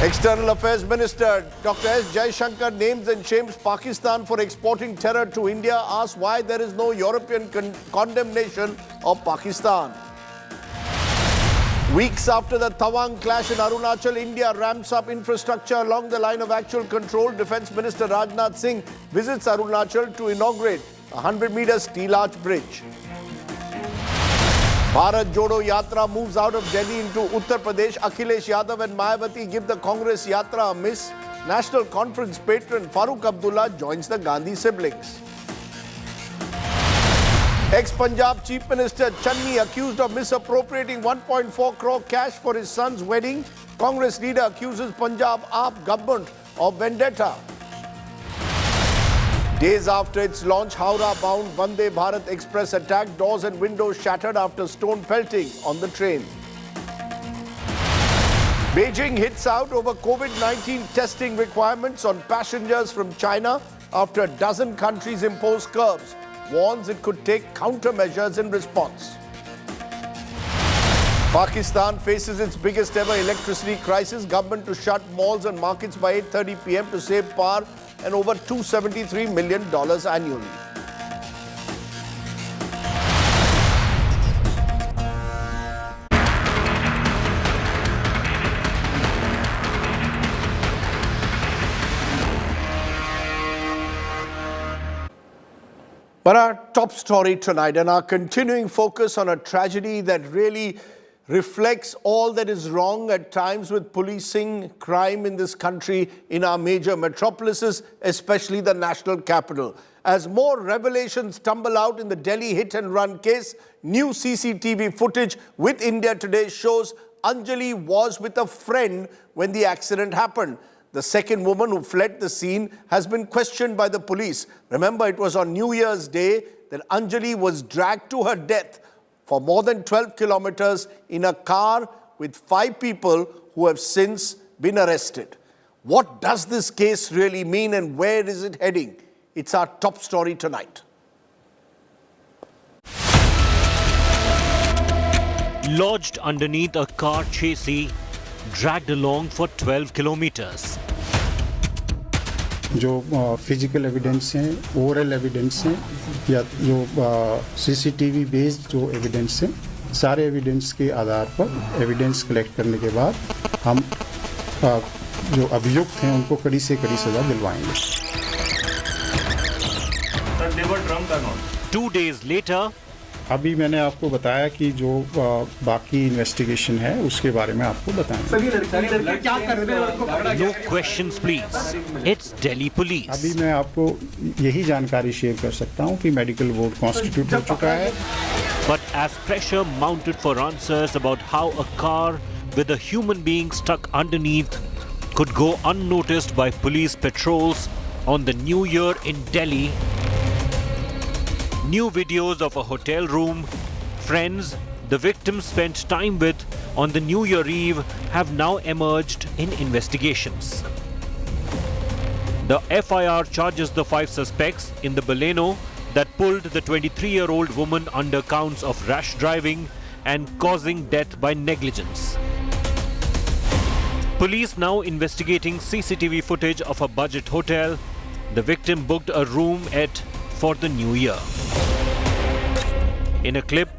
External Affairs Minister Dr. S. Jaishankar names and shames Pakistan for exporting terror to India, asks why there is no European condemnation of Pakistan. Weeks after the Tawang clash in Arunachal, India ramps up infrastructure along the line of actual control. Defence Minister Rajnath Singh visits Arunachal to inaugurate a 100-metre steel arch bridge. Bharat Jodo Yatra moves out of Delhi into Uttar Pradesh. Akhilesh Yadav and Mayawati give the Congress Yatra a miss. National Conference patron Farooq Abdullah joins the Gandhi siblings. Ex-Punjab Chief Minister Channi accused of misappropriating 1.4 crore cash for his son's wedding. Congress leader accuses Punjab AAP government of vendetta. Days after its launch, Howrah-bound Vande Bharat Express attacked, doors and windows shattered after stone pelting on the train. Beijing hits out over COVID-19 testing requirements on passengers from China after a dozen countries impose curbs. Warns it could take countermeasures in response. Pakistan faces its biggest ever electricity crisis. Government to shut malls and markets by 8:30 p.m. to save power and over $273 million annually. But our top story tonight and our continuing focus on a tragedy that really reflects all that is wrong at times with policing crime in this country, in our major metropolises, especially the national capital. As more revelations tumble out in the Delhi hit-and-run case, new CCTV footage with India Today shows Anjali was with a friend when the accident happened. The second woman who fled the scene has been questioned by the police. Remember, it was on New Year's Day that Anjali was dragged to her death for more than 12 kilometers in a car with 5 people who have since been arrested. What does this case really mean and where is it heading? It's our top story tonight. Lodged underneath a car chassis, dragged along for 12 kilometers. जो physical evidence हैं, oral evidence हैं या जो CCTV based जो evidence हैं, सारे evidence के आधार पर एविडेंस कलेक्ट करने के बाद हम जो अभियुक्त हैं उनको कड़ी से कड़ी सजा दिलवाएंगे. 2 days later, अभी मैंने आपको बताया कि जो बाकी इन्वेस्टिगेशन है उसके बारे में आपको बताएंगे. no questions please. It's Delhi police. अभी मैं आपको यही जानकारी शेयर कर सकता हूं कि मेडिकल बोर्ड कॉन्स्टिट्यूट हो चुका है. But as pressure mounted for answers about how a car with a human being stuck underneath could go unnoticed by police patrols on the New Year in Delhi, new videos of a hotel room, friends the victim spent time with on the New Year Eve have now emerged in investigations. The FIR charges the 5 suspects in the Baleno that pulled the 23-year-old woman under counts of rash driving and causing death by negligence. Police now investigating CCTV footage of a budget hotel. The victim booked a room at for the new year. In a clip,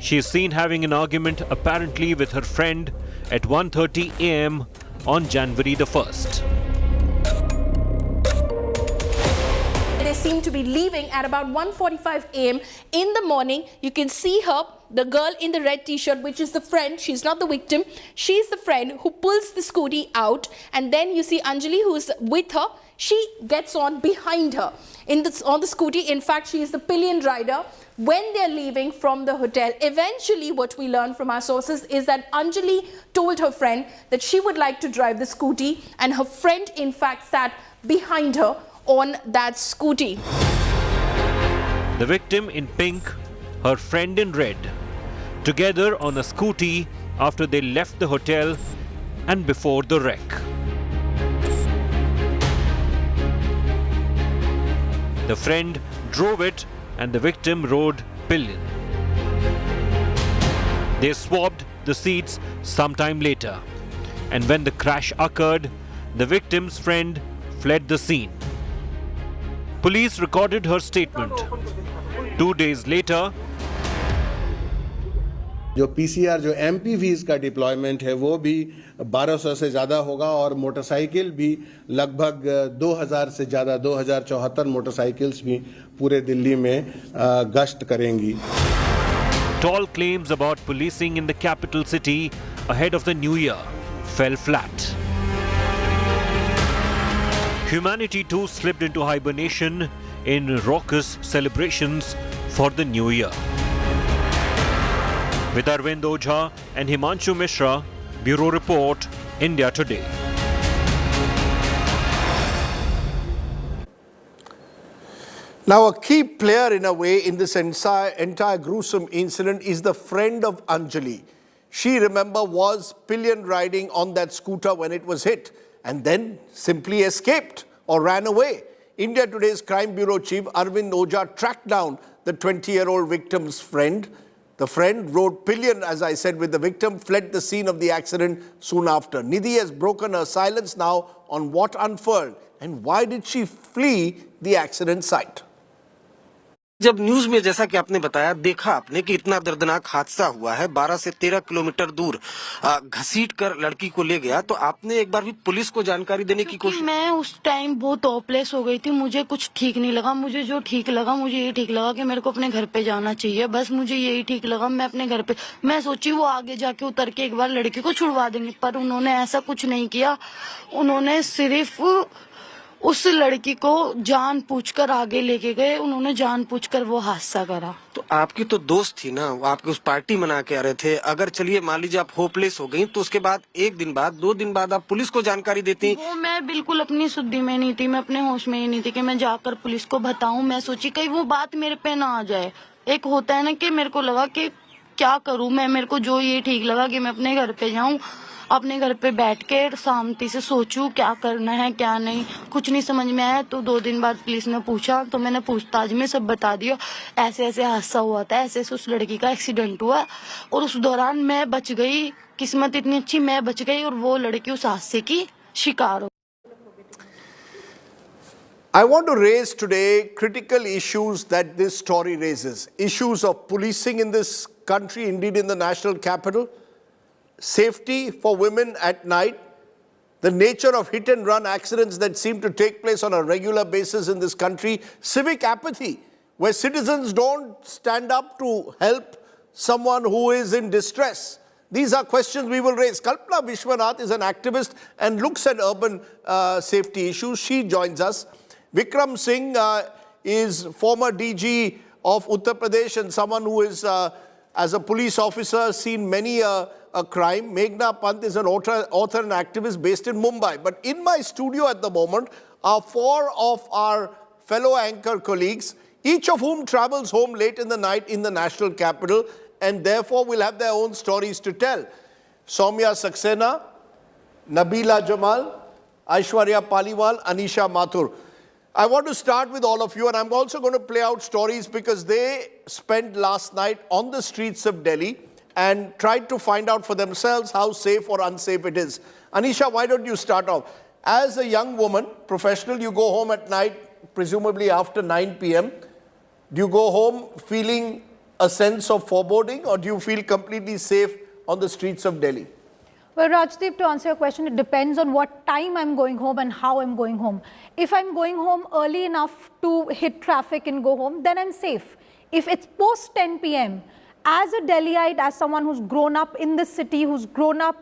she is seen having an argument apparently with her friend at 1:30 a.m. on January the 1st. They seem to be leaving at about 1:45 a.m. in the morning. You can see her, the girl in the red t-shirt, which is the friend. She's not the victim. She's the friend who pulls the scooty out, and then you see Anjali, who's with her. She gets on behind her on the scooty. In fact, she is the pillion rider when they're leaving from the hotel. Eventually, what we learn from our sources is that Anjali told her friend that she would like to drive the scooty, and her friend, in fact, sat behind her on that scooty. The victim in pink, her friend in red, together on a scooty after they left the hotel and before the wreck. The friend drove it and the victim rode pillion. They swapped the seats sometime later. and when the crash occurred, the victim's friend fled the scene. Police recorded her statement. 2 days later, जो PCR जो एमपीवीज का deployment है वो भी 1200 से ज़्यादा होगा और मोटरसाइकिल भी लगभग 2000 से ज़्यादा 2074 मोटरसाइकिल्स भी पूरे दिल्ली में गश्त करेंगी. tall claims about policing in the capital city ahead of the new year fell flat. Humanity too slipped into hibernation in raucous celebrations for the new year. With Arvind Ojha and Himanshu Mishra, Bureau Report, India Today. Now, a key player in a way in this entire gruesome incident is the friend of Anjali. She, remember, was pillion riding on that scooter when it was hit and then simply escaped or ran away. India Today's Crime Bureau Chief Arvind Ojha tracked down the 20-year-old victim's friend. The friend rode pillion, as I said, with the victim, fled the scene of the accident soon after. Nidhi has broken her silence now on what unfurled and why did she flee the accident site. जब news में जैसा कि आपने बताया देखा आपने कि इतना दर्दनाक हादसा हुआ है 12 से 13 किलोमीटर दूर घसीट कर लड़की को ले गया तो आपने एक बार भी पुलिस को जानकारी देने की कोशिश. मैं उस टाइम बहुत होपलेस हो गई थी. मुझे कुछ ठीक नहीं लगा. मुझे जो ठीक लगा मुझे ये ठीक लगा कि मेरे को अपने घर पे जाना चाहिए. बस मुझे यही ठीक लगा. मैं अपने घर पे मैं सोची वो आगे जाके उतर के एक बार लड़की को छुड़वा देंगे पर उन्होंने ऐसा कुछ नहीं किया. उन्होंने सिर्फ उस लड़की को जानबूझकर आगे लेके गए. उन्होंने जानबूझकर वो हादसा करा. तो आपकी तो दोस्त थी ना आपकी उस पार्टी मना के आ रहे थे. अगर चलिए मान लीजिए आप होपलेस हो गई तो उसके बाद एक दिन बाद 2 दिन बाद आप पुलिस को जानकारी देती. वो मैं बिल्कुल अपनी शुद्धि में नहीं थी. मैं अपने होश में ही नहीं थी कि मैं जाकर पुलिस को बताऊं. मैं सोची कहीं वो बात मेरे पे ना आ जाए. एक होता है ना कि मेरे को लगा कि क्या करूं मैं. मेरे को जो ये ठीक लगा कि मैं अपने घर पे जाऊं अपने घर पे बैठ के शांति से सोचूं क्या करना है क्या नहीं. कुछ नहीं समझ में आया तो 2 दिन बाद पुलिस ने पूछा तो मैंने पूछताछ में सब बता दिया. ऐसे ऐसे हादसा हुआ था. ऐसे ऐसे उस लड़की का एक्सीडेंट हुआ और उस दौरान मैं बच गई. किस्मत इतनी अच्छी मैं बच गई और वो लड़की उस हादसे की शिकार हो. I want to raise today critical issues that this story raises. Issues of policing in this country, indeed in the national capital. Safety for women at night, the nature of hit and run accidents that seem to take place on a regular basis in this country, civic apathy, where citizens don't stand up to help someone who is in distress. These are questions we will raise. Kalpana Vishwanath is an activist and looks at urban safety issues. She joins us. Vikram Singh is former DG of Uttar Pradesh and someone who is, as a police officer, seen many a crime. Meghna Pant is an author and activist based in Mumbai. But in my studio at the moment are 4 of our fellow anchor colleagues, each of whom travels home late in the night in the national capital and therefore will have their own stories to tell. Soumya Saxena, Nabila Jamal, Aishwarya Paliwal, Anisha Mathur. I want to start with all of you and I'm also going to play out stories because they spent last night on the streets of Delhi and tried to find out for themselves how safe or unsafe it is. Anisha, why don't you start off? As a young woman, professional, you go home at night, presumably after 9 p.m. Do you go home feeling a sense of foreboding or do you feel completely safe on the streets of Delhi? Well, Rajdeep, to answer your question, it depends on what time I'm going home and how I'm going home. If I'm going home early enough to hit traffic and go home, then I'm safe. If it's post 10 p.m., as a Delhiite, as someone who's grown up in the city, who's grown up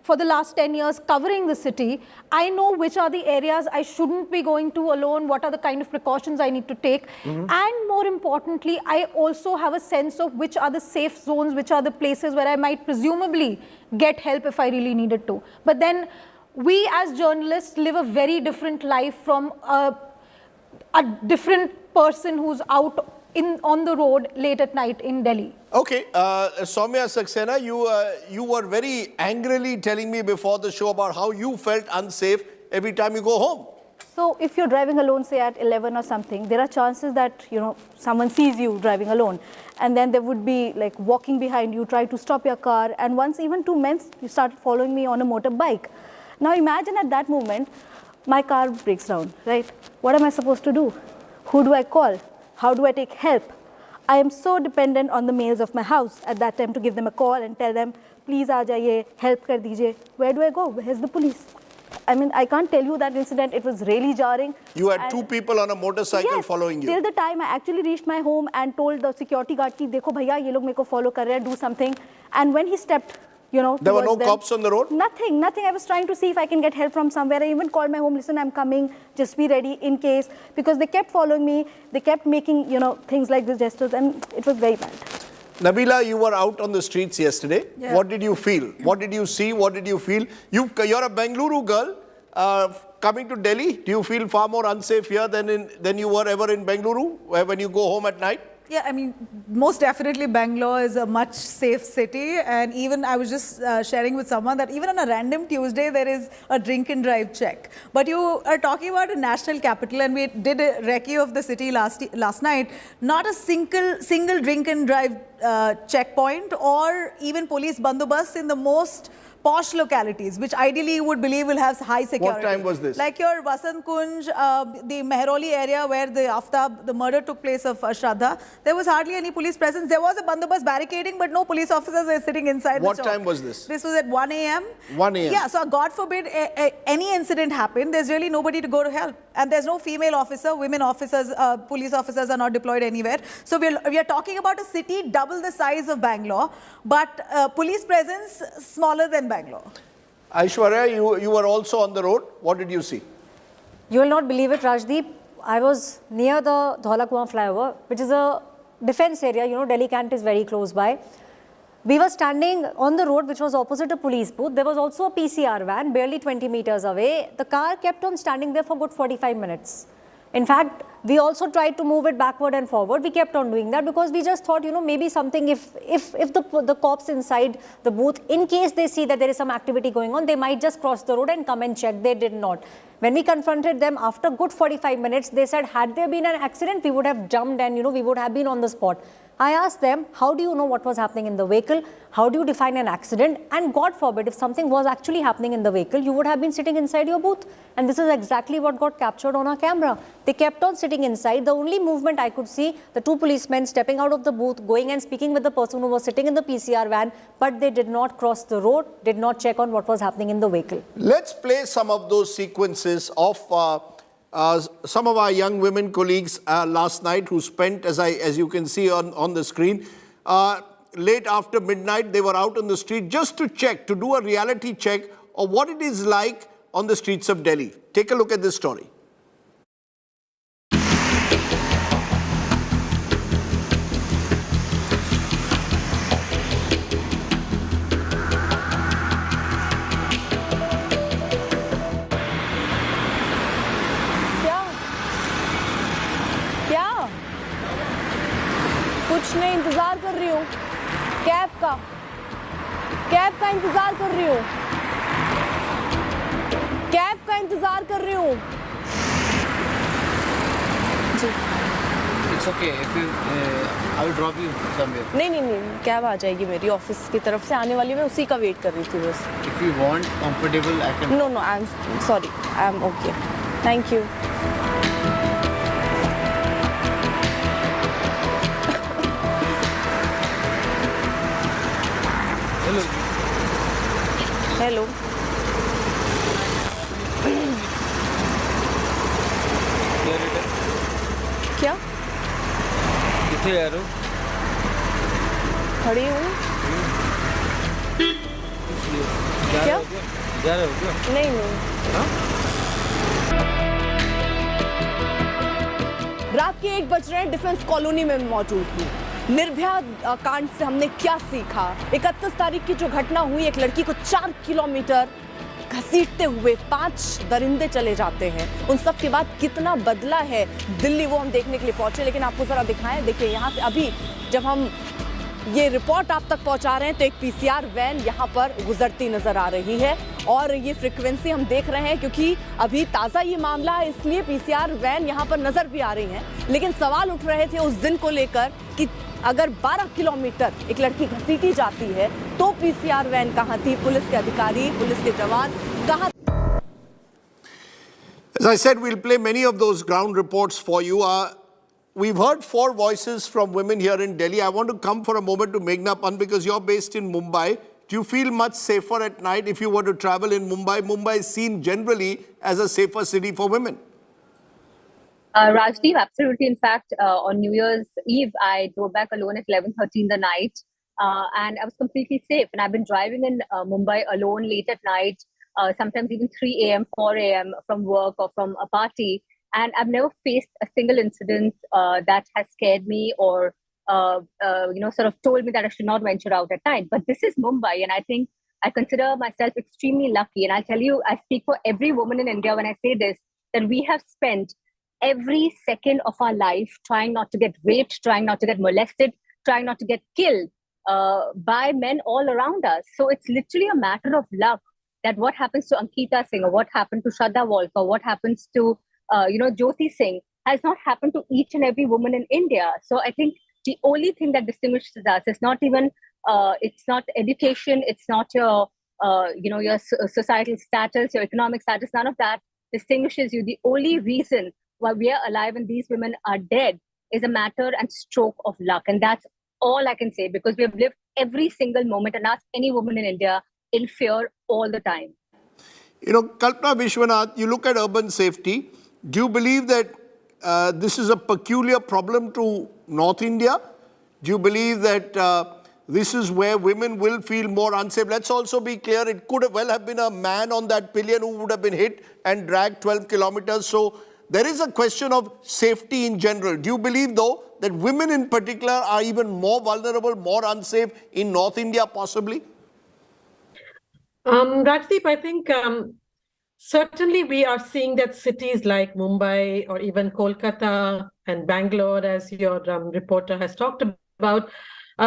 for the last 10 years covering the city, I know which are the areas I shouldn't be going to alone, what are the kind of precautions I need to take. And more importantly, I also have a sense of which are the safe zones, which are the places where I might presumably get help if I really needed to. But then we as journalists live a very different life from a different person who's out on the road late at night in Delhi. Okay, Soumya Saxena, you were very angrily telling me before the show about how you felt unsafe every time you go home. So if you're driving alone, say at 11 or something, there are chances that, you know, someone sees you driving alone. And then there would be like walking behind you, try to stop your car. And once even 2 men, you started following me on a motorbike. Now imagine at that moment, my car breaks down, right? What am I supposed to do? Who do I call? How do I take help? I am so dependent on the males of my house at that time to give them a call and tell them, please aa jaiye, help kar dijiye. Where do I go? Where's the police? I mean, I can't tell you that incident. It was really jarring. You had 2 people on a motorcycle following you. Till the time I actually reached my home and told the security guard ki dekho bhaiya ye log meko follow kar rahe hain, do something. And when he stepped, you know, there were no them, cops on the road? Nothing. I was trying to see if I can get help from somewhere. I even called my home, listen, I'm coming, just be ready in case. Because they kept following me. They kept making, you know, things like these gestures, and it was very bad. Nabila, you were out on the streets yesterday. Yeah. What did you feel? What did you see? What did you feel? You're a Bengaluru girl. Coming to Delhi, do you feel far more unsafe here than you were ever in Bengaluru when you go home at night? Yeah, I mean, most definitely Bangalore is a much safe city, and even I was just sharing with someone that even on a random Tuesday there is a drink and drive check. But you are talking about a national capital, and we did a recce of the city last night. Not a single drink and drive checkpoint or even police bandobast in the most posh localities, which ideally you would believe will have high security. What time was this? Like your Vasant Kunj, the Mehroli area where the murder took place of Shraddha, there was hardly any police presence. There was a bandobast barricading, but no police officers were sitting inside What the chowk. time was this? This was at 1 a.m. 1 a.m. Yeah, so God forbid any incident happened, there's really nobody to go to help. And there's no female officer, women officers, police officers are not deployed anywhere. So we are talking about a city double the size of Bangalore, but police presence smaller than Bangalore. Aishwarya, you were also on the road. What did you see? You will not believe it, Rajdeep. I was near the Dhaulakuan flyover, which is a defense area. You know, Delhi Cant is very close by. We were standing on the road, which was opposite a police booth. There was also a PCR van, barely 20 meters away. The car kept on standing there for good 45 minutes. In fact, we also tried to move it backward and forward. We kept on doing that because we just thought, you know, maybe something, if the cops inside the booth, in case they see that there is some activity going on, they might just cross the road and come and check. They did not. When we confronted them after good 45 minutes, they said, had there been an accident, we would have jumped and, you know, we would have been on the spot. I asked them, how do you know what was happening in the vehicle? How do you define an accident? And God forbid, if something was actually happening in the vehicle, you would have been sitting inside your booth. And this is exactly what got captured on our camera. They kept on sitting inside. The only movement I could see, the 2 policemen stepping out of the booth, going and speaking with the person who was sitting in the PCR van, but they did not cross the road, did not check on what was happening in the vehicle. Let's play some of those sequences of some of our young women colleagues last night who spent, as you can see on the screen, late after midnight, they were out on the street just to check, to do a reality check of what it is like on the streets of Delhi. Take a look at this story. कुछ नहीं, इंतजार कर रही हूँ cab का इंतजार कर रही हूँ जी It's okay if you I will drop you somewhere. नहीं कैब आ जाएगी मेरी ऑफिस की तरफ से आने वाली, मैं उसी का वेट कर रही थी बस. If you want comfortable I can. No, I am sorry, I am okay. Thank you. Hello क्या किथे जा रहे हो? खड़ी हूँ. क्या जा रहे हो क्या? नहीं रात के 1 बज रहे हैं, डिफेंस कॉलोनी में मौजूद हूँ. निर्भया कांड से हमने क्या सीखा? 31 तारीख की जो घटना हुई, एक लड़की को 4 किलोमीटर घसीटते हुए 5 दरिंदे चले जाते हैं. उन सब के बाद कितना बदला है दिल्ली, वो हम देखने के लिए पहुंचे. लेकिन आपको जरा दिखाएं, देखिए यहाँ से अभी जब हम ये रिपोर्ट आप तक पहुंचा रहे हैं तो एक पीसीआर वैन यहां पर गुजरती नजर आ रही है और ये फ्रीक्वेंसी हम देख रहे हैं क्योंकि अभी ताज़ा ये मामला है, इसलिए पीसीआर वैन यहां पर नजर भी आ रही हैं। लेकिन सवाल उठ रहे थे उस दिन को लेकर कि अगर 12 किलोमीटर एक लड़की घसीटी जाती है तो पीसीआर वैन कहां थी, पुलिस के अधिकारी, पुलिस के जवान कहां? As I said, we'll play many of those ground reports for you. We've heard 4 voices from women here in Delhi. I want to come for a moment to Meghna, because you're based in Mumbai. Do you feel much safer at night if you were to travel in Mumbai? Mumbai is seen generally as a safer city for women. Rajdeep, absolutely. In fact, on New Year's Eve, I drove back alone at 11:30 in the night, and I was completely safe. And I've been driving in Mumbai alone late at night, sometimes even 3 a.m., 4 a.m. from work or from a party. And I've never faced a single incident that has scared me or, sort of told me that I should not venture out at night. But this is Mumbai, and I think I consider myself extremely lucky. And I'll tell you, I speak for every woman in India when I say this, that we have spent every second of our life trying not to get raped, trying not to get molested, trying not to get killed by men all around us. So it's literally a matter of luck that what happens to Ankita Singh or what happened to Shraddha Walkar, what happens to Jyoti Singh has not happened to each and every woman in India. So I think the only thing that distinguishes us is not even, it's not education, it's not your, your societal status, your economic status, none of that distinguishes you. The only reason why we are alive and these women are dead is a matter and stroke of luck. And that's all I can say, because we have lived every single moment, and ask any woman in India, in fear all the time. Kalpana Vishwanath, you look at urban safety. Do you believe that this is a peculiar problem to North India? Do you believe that this is where women will feel more unsafe? Let's also be clear, it could well have been a man on that pillion who would have been hit and dragged 12 kilometers. So there is a question of safety in general. Do you believe, though, that women in particular are even more vulnerable, more unsafe in North India, possibly? Rajdeep, I think certainly we are seeing that cities like Mumbai or even Kolkata and Bangalore, as your reporter has talked about,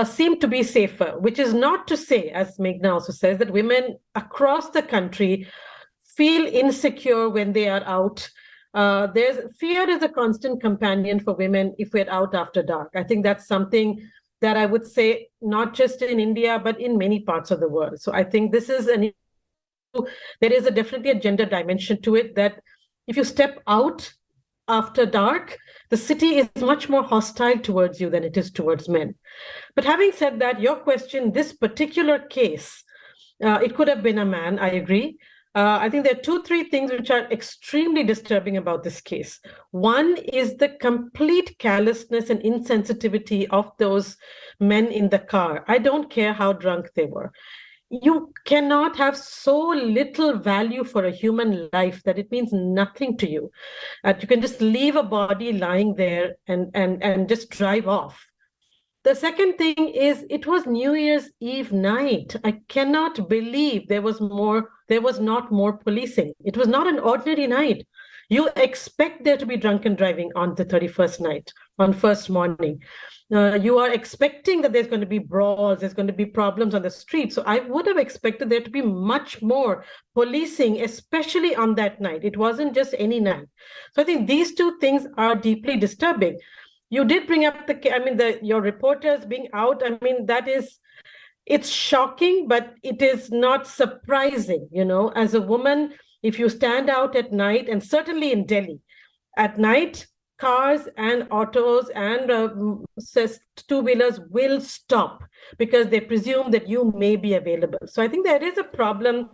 seem to be safer, which is not to say, as Meghna also says, that women across the country feel insecure when they are out. Fear is a constant companion for women if we're out after dark. I think that's something that I would say not just in India, but in many parts of the world. So I think this is there is definitely a gender dimension to it, that if you step out after dark, the city is much more hostile towards you than it is towards men. But having said that, your question, this particular case, it could have been a man, I agree. I think there are 2-3 things which are extremely disturbing about this case. One is the complete callousness and insensitivity of those men in the car. I don't care how drunk they were. You cannot have so little value for a human life that it means nothing to you. You can just leave a body lying there and just drive off. The second thing is, it was New Year's Eve night. I cannot believe there was not more policing. It was not an ordinary night. You expect there to be drunken driving on the 31st night, on first morning. You are expecting that there's going to be brawls, there's going to be problems on the street. So I would have expected there to be much more policing, especially on that night. It wasn't just any night. So I think these 2 things are deeply disturbing. You did bring up your reporters being out. It's shocking, but it is not surprising. As a woman, if you stand out at night, and certainly in Delhi, at night, cars and autos and 2-wheelers will stop because they presume that you may be available. So I think there is a problem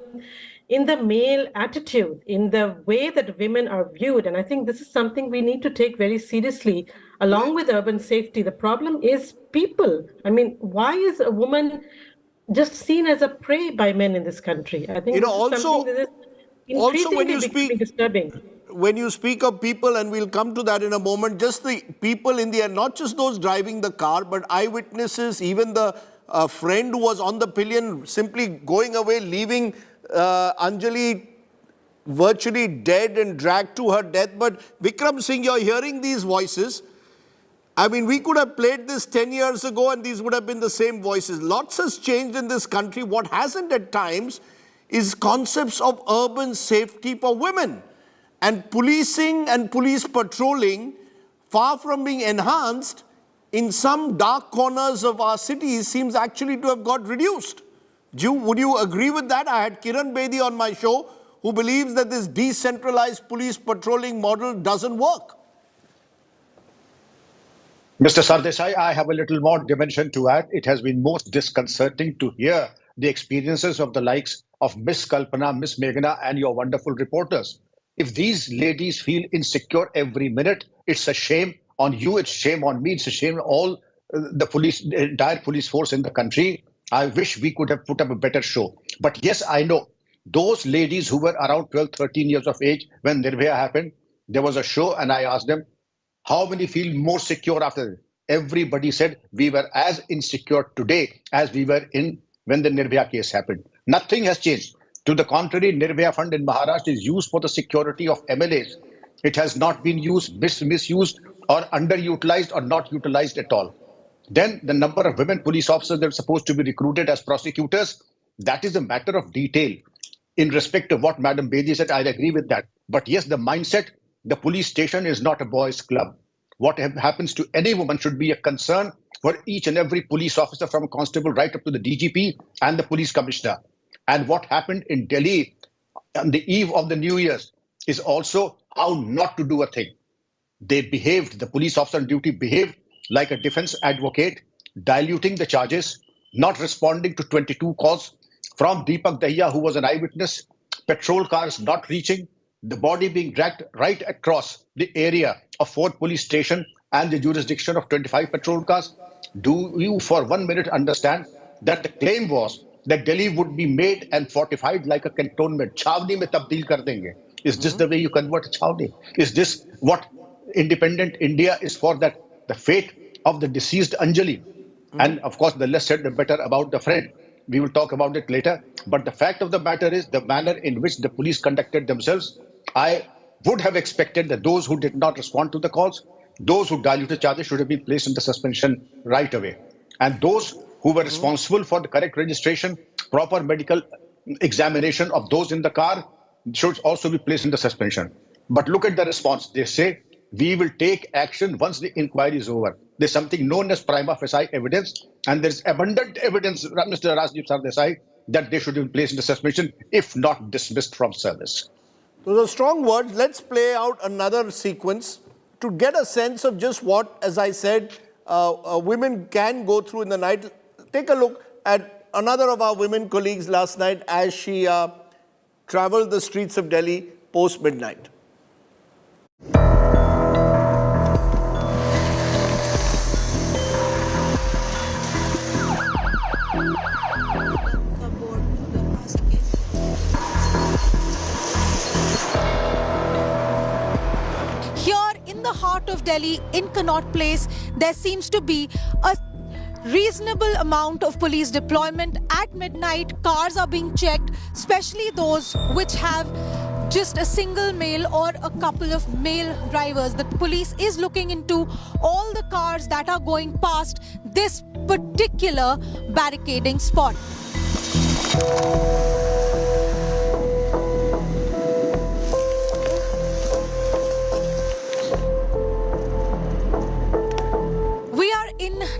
in the male attitude, in the way that women are viewed. And I think this is something we need to take very seriously, along with urban safety. The problem is people. Why is a woman just seen as a prey by men in this country? I think this is something that is increasingly becoming disturbing. When you speak of people, and we'll come to that in a moment, just the people in the air, not just those driving the car, but eyewitnesses, even the friend who was on the pillion simply going away, leaving Anjali virtually dead and dragged to her death. But Vikram Singh, you're hearing these voices. I mean, we could have played this 10 years ago and these would have been the same voices. Lots has changed in this country. What hasn't at times is concepts of urban safety for women. And policing and police patrolling, far from being enhanced, in some dark corners of our cities seems actually to have got reduced. Would you agree with that? I had Kiran Bedi on my show who believes that this decentralized police patrolling model doesn't work. Mr. Sardesai, I have a little more dimension to add. It has been most disconcerting to hear the experiences of the likes of Miss Kalpana, Miss Meghna, and your wonderful reporters. If these ladies feel insecure every minute, it's a shame on you, it's shame on me, it's a shame on all the entire police force in the country. I wish we could have put up a better show. But yes, I know those ladies who were around 12, 13 years of age when Nirbhaya happened, there was a show and I asked them, how many feel more secure after it? Everybody said we were as insecure today as we were when the Nirbhaya case happened. Nothing has changed. To the contrary, Nirbhaya Fund in Maharashtra is used for the security of MLAs. It has not been used, misused or underutilized or not utilized at all. Then the number of women police officers that are supposed to be recruited as prosecutors, that is a matter of detail. In respect of what Madam Bedi said, I agree with that. But yes, the mindset, the police station is not a boys' club. What happens to any woman should be a concern for each and every police officer, from a constable right up to the DGP and the police commissioner. And what happened in Delhi on the eve of the New Year's is also how not to do a thing. They behaved, the police officer on duty behaved like a defense advocate, diluting the charges, not responding to 22 calls from Deepak Dahiya, who was an eyewitness, patrol cars not reaching, the body being dragged right across the area of 4th police station and the jurisdiction of 25 patrol cars. Do you for 1 minute understand that the claim was that Delhi would be made and fortified like a cantonment? Chhavni mein tabdeel kar denge. Is this the way you convert a Chhavni? Is this what independent India is for, that the fate of the deceased Anjali? And of course, the less said, the better about the friend. We will talk about it later. But the fact of the matter is the manner in which the police conducted themselves. I would have expected that those who did not respond to the calls, those who diluted charges should have been placed into suspension right away. And those who were responsible for the correct registration, proper medical examination of those in the car should also be placed into suspension. But look at the response. They say, we will take action once the inquiry is over. There's something known as prima facie evidence, and there's abundant evidence, Mr. Rajdeep Sardesai, that they should be placed into suspension, if not dismissed from service. Those are strong words. Let's play out another sequence to get a sense of just what, as I said, women can go through in the night. Take a look at another of our women colleagues last night as she traveled the streets of Delhi post-midnight. Heart of Delhi, in Connaught Place, there seems to be a reasonable amount of police deployment. At midnight, cars are being checked, especially those which have just a single male or a couple of male drivers. The police is looking into all the cars that are going past this particular barricading spot.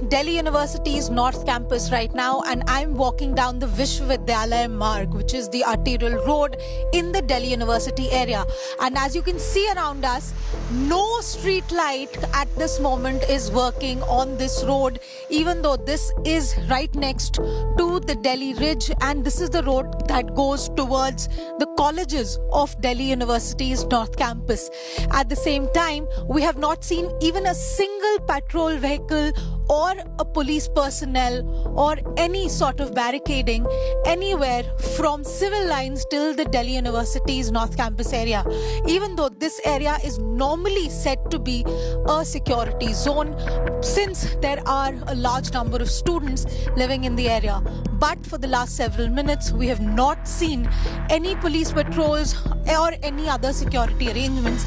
Delhi University's North Campus right now, and I'm walking down the Vishwavidyalaya Marg, which is the arterial road in the Delhi University area. And as you can see around us, no street light at this moment is working on this road, even though this is right next to the Delhi Ridge, and this is the road that goes towards the colleges of Delhi University's North Campus. At the same time, we have not seen even a single patrol vehicle or a police personnel or any sort of barricading anywhere from civil lines till the Delhi University's North Campus area, even though this area is normally said to be a security zone since there are a large number of students living in the area. But for the last several minutes, we have not seen any police patrols or any other security arrangements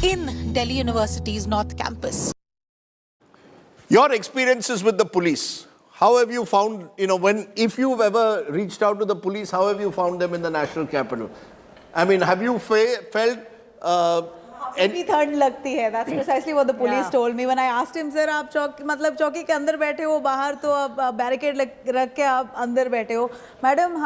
in Delhi University's North Campus. Your experiences with the police, how have you found, if you've ever reached out to the police, how have you found them in the national capital? I mean, have you felt... Any ठंड लगती है. That's precisely what the police told me when I asked him, sir, आप चौकी के अंदर बैठे हो, बाहर तो आप बैरिकेड रख के आप अंदर बैठे हो. मैडम,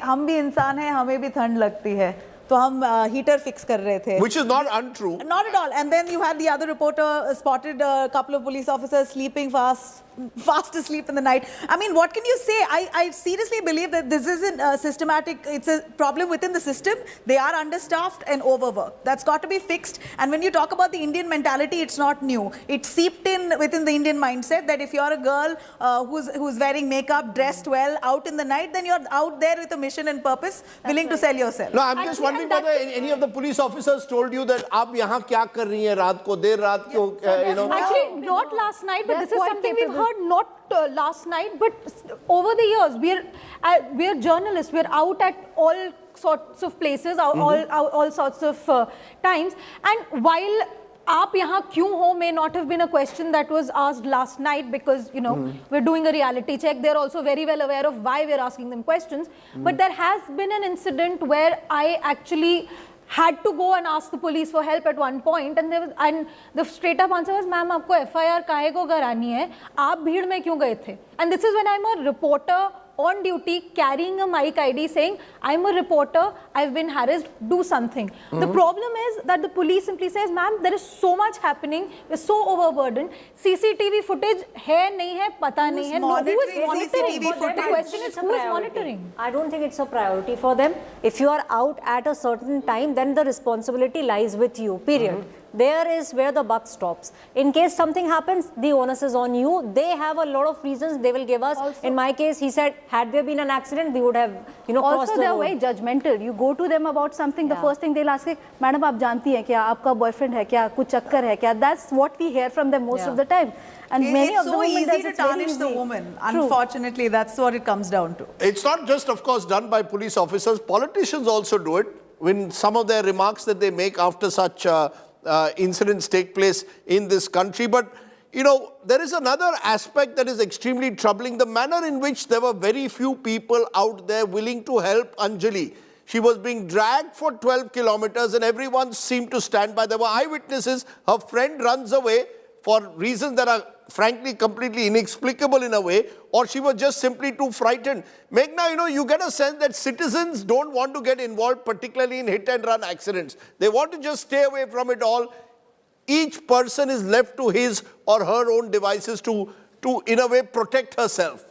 हम भी इंसान हैं, हमें भी ठंड लगती है. तो हम हीटर फिक्स कर रहे थे. Which is not untrue. Not at all. And then you had the other reporter spotted a couple of police officers sleeping fast asleep in the night. I mean, what can you say? I seriously believe that this isn't systematic. It's a problem within the system. They are understaffed and overworked. That's got to be fixed. And when you talk about the Indian mentality, it's not new. It's seeped in within the Indian mindset that if you're a girl who's wearing makeup, dressed well, out in the night, then you're out there with a mission and purpose, willing to sell yourself. No, I'm just wondering whether any of the police officers told you that आप यहाँ क्या कर रही हैं रात को, देर रात को, Actually, not last night, but this is something we've heard not last night, but over the years. We're journalists. We're out at all sorts of places, all sorts of times. And while आप यहाँ क्यों हो may not have been a question that was asked last night because, we're doing a reality check. They're also very well aware of why we're asking them questions. But there has been an incident where I actually had to go and ask the police for help at one point, and the straight up answer was, "Ma'am, आपको FIR काहे को करानी है? आप भीड़ में क्यों गए थे?" And this is when I'm a reporter on duty carrying a mic ID saying, "I'm a reporter, I've been harassed, do something." The problem is that the police simply says, "Ma'am, there is so much happening, we're so overburdened. CCTV footage है नहीं है, पता नहीं है." Who is monitoring? The question is, who is monitoring? I don't think it's a priority for them. If you are out at a certain time, then the responsibility lies with you, period. There is where the buck stops. In case something happens, the onus is on you. They have a lot of reasons they will give us. Also, in my case, he said, had there been an accident, we would have, crossed the road. Also, they are very judgmental. You go to them about something, the first thing they'll ask is, "Madam, आप जानती हैं क्या? आपका boyfriend है क्या? कुछ चक्कर है क्या?" That's what we hear from them most of the time. And many of it's the so women easy to tarnish the woman. Unfortunately, that's what it comes down to. It's not just, of course, done by police officers. Politicians also do it. When some of their remarks that they make after such incidents take place in this country. But, there is another aspect that is extremely troubling. The manner in which there were very few people out there willing to help Anjali. She was being dragged for 12 kilometers and everyone seemed to stand by. There were eyewitnesses. Her friend runs away for reasons that are frankly completely inexplicable in a way, or she was just simply too frightened. Meghna, you get a sense that citizens don't want to get involved, particularly in hit-and-run accidents. They want to just stay away from it all. Each person is left to his or her own devices to in a way, protect herself.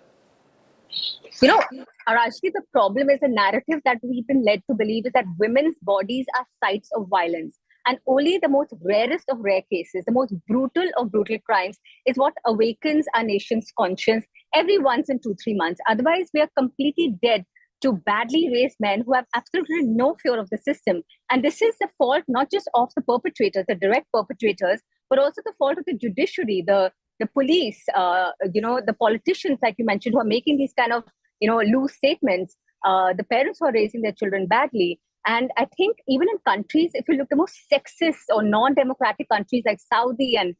Rajdeep, the problem is a narrative that we've been led to believe is that women's bodies are sites of violence. And only the most rarest of rare cases, the most brutal of brutal crimes, is what awakens our nation's conscience every once in 2-3 months. Otherwise, we are completely dead to badly raised men who have absolutely no fear of the system. And this is the fault not just of the perpetrators, the direct perpetrators, but also the fault of the judiciary, the police, the politicians, like you mentioned, who are making these kind of, loose statements, the parents who are raising their children badly. And I think even in countries, if you look at the most sexist or non-democratic countries like Saudi and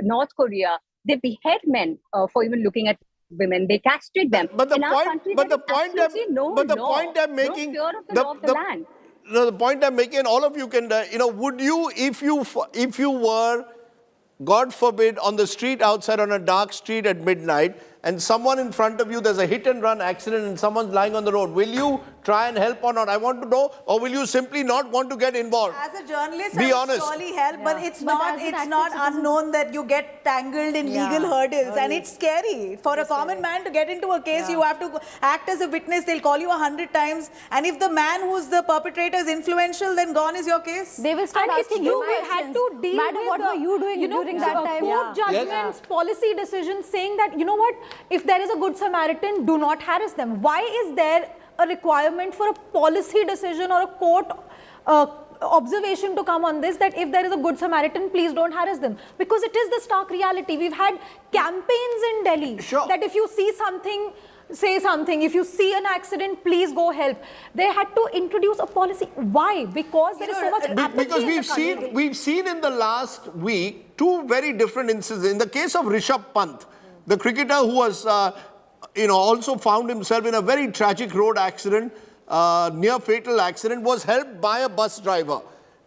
North Korea, they behead men for even looking at women. They castrate them. But the in our country, there is absolutely no law, the point I'm making, no fear of the law of the land. The point I'm making, and all of you can, would you, if you were, God forbid, on the street outside on a dark street at midnight, and someone in front of you, there's a hit-and-run accident and someone's lying on the road, will you try and help or not? I want to know, or will you simply not want to get involved? As a journalist, be I honest. would surely help, but it's not unknown that you get tangled in legal hurdles, and it's scary. For a common man to get into a case, you have to act as a witness. They'll call you 100 times, and if the man who's the perpetrator is influential, then gone is your case. They will start asking you had to deal with what were you doing during that time? Court judgments, policy decisions saying that, if there is a good Samaritan, do not harass them. Why is there a requirement for a policy decision or a court observation to come on this, that if there is a good Samaritan, please don't harass them? Because it is the stark reality. We've had campaigns in Delhi that if you see something say something. If you see an accident, please go help. They had to introduce a policy. Why? Because there is so much apathy. Because we've seen in the last week two very different incidents. In the case of Rishabh Pant, the cricketer who was also found himself in a very tragic road accident, near fatal accident, was helped by a bus driver.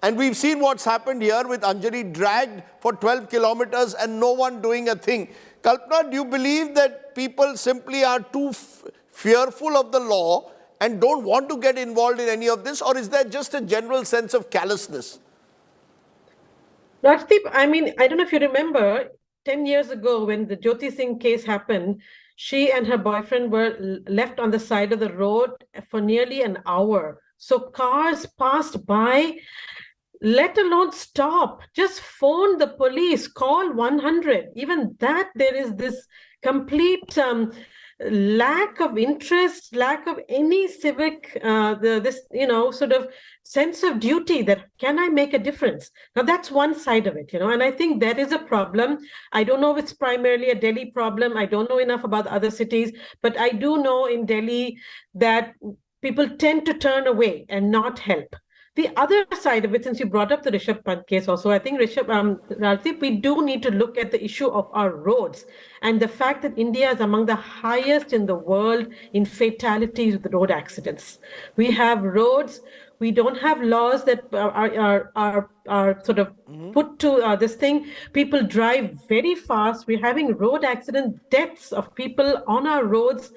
And we've seen what's happened here with Anjali dragged for 12 kilometers and no one doing a thing. Kalpana, do you believe that people simply are too fearful of the law and don't want to get involved in any of this, or is there just a general sense of callousness? Rajdeep, I mean, I don't know if you remember, 10 years ago when the Jyoti Singh case happened, she and her boyfriend were left on the side of the road for nearly an hour. So cars passed by, let alone stop, just phone the police, call 100. Even that, there is this complete lack of interest, lack of any civic, sort of sense of duty that can I make a difference? Now that's one side of it, and I think there is a problem. I don't know if it's primarily a Delhi problem. I don't know enough about other cities, but I do know in Delhi that people tend to turn away and not help. The other side of it, since you brought up the Rishabh Pant case also, I think Rajdeep, we do need to look at the issue of our roads and the fact that India is among the highest in the world in fatalities with road accidents. We have roads, we don't have laws that are sort of put to this thing. People drive very fast. We're having road accident deaths of people on our roads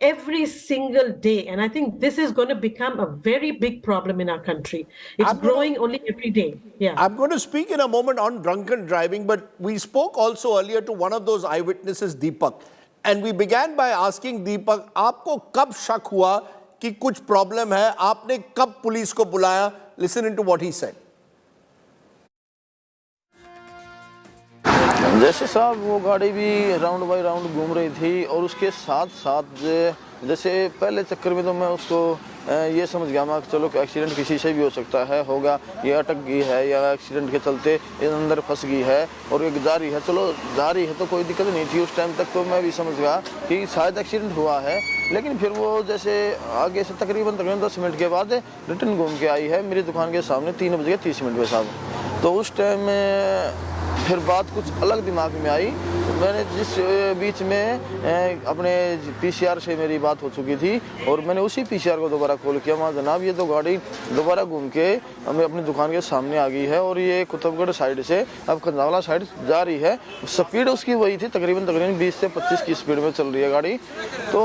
every single day. And I think this is going to become a very big problem in our country. It's growing only every day. Yeah. I'm going to speak in a moment on drunken driving, but we spoke also earlier to one of those eyewitnesses, Deepak. And we began by asking Deepak, आपको कब शक हुआ कि कुछ problem है? आपने कब police को बुलाया? Listen into what he said. जैसे साहब वो गाड़ी भी राउंड बाई राउंड घूम रही थी और उसके साथ साथ जैसे पहले चक्कर में तो मैं उसको ये समझ गया मैं चलो एक्सीडेंट किसी से भी हो सकता है होगा, ये अटक गई है या एक्सीडेंट के चलते अंदर फंस गई है और एक जा रही है, चलो जा रही है तो कोई दिक्कत नहीं थी उस टाइम तक। तो मैं भी समझ गया कि शायद एक्सीडेंट हुआ है। लेकिन फिर वो जैसे आगे से तकरीबन 10 मिनट के बाद रिटर्न घूम के आई है मेरी दुकान के सामने 3:30 पे साहब। तो उस टाइम में फिर बात कुछ अलग दिमाग में आई। मैंने जिस बीच में अपने पीसीआर से मेरी बात हो चुकी थी और मैंने उसी पीसीआर को दोबारा कॉल किया, वहाँ जनाब ये तो गाड़ी दोबारा घूम के हमें अपनी दुकान के सामने आ गई है और ये कुतुबगढ़ साइड से अब कंधावला साइड जा रही है। स्पीड उसकी वही थी, तकरीबन 20 से 25 की स्पीड में चल रही है गाड़ी। तो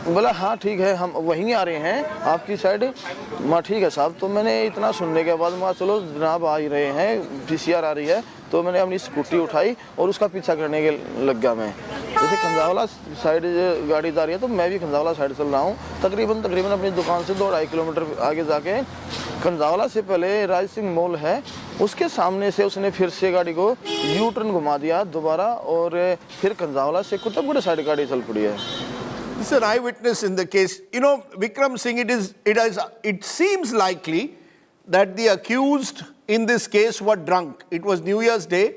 बोला हाँ ठीक है हम वहीं आ रहे हैं आपकी साइड। माँ ठीक है साहब। तो मैंने इतना सुनने के बाद माँ चलो जनाब आ ही रहे हैं, पीसीआर आ रही है। तो मैंने अपनी स्कूटी उठाई और उसका पीछा करने के लग गया मैं। जैसे कंधावला साइड गाड़ी जा रही है तो मैं भी कंधावला साइड चल रहा हूँ। तकरीबन अपनी दुकान से 2-2.5 किलोमीटर आगे जाके कंधावला से पहले राज सिंह मॉल है उसके सामने से उसने फिर से गाड़ी को यू टर्न घुमा दिया दोबारा और फिर कंधावला से कुतुबगढ़ साइड गाड़ी चल पड़ी है। This is an eyewitness in the case. Vikram Singh, it seems likely that the accused in this case were drunk. It was New Year's Day.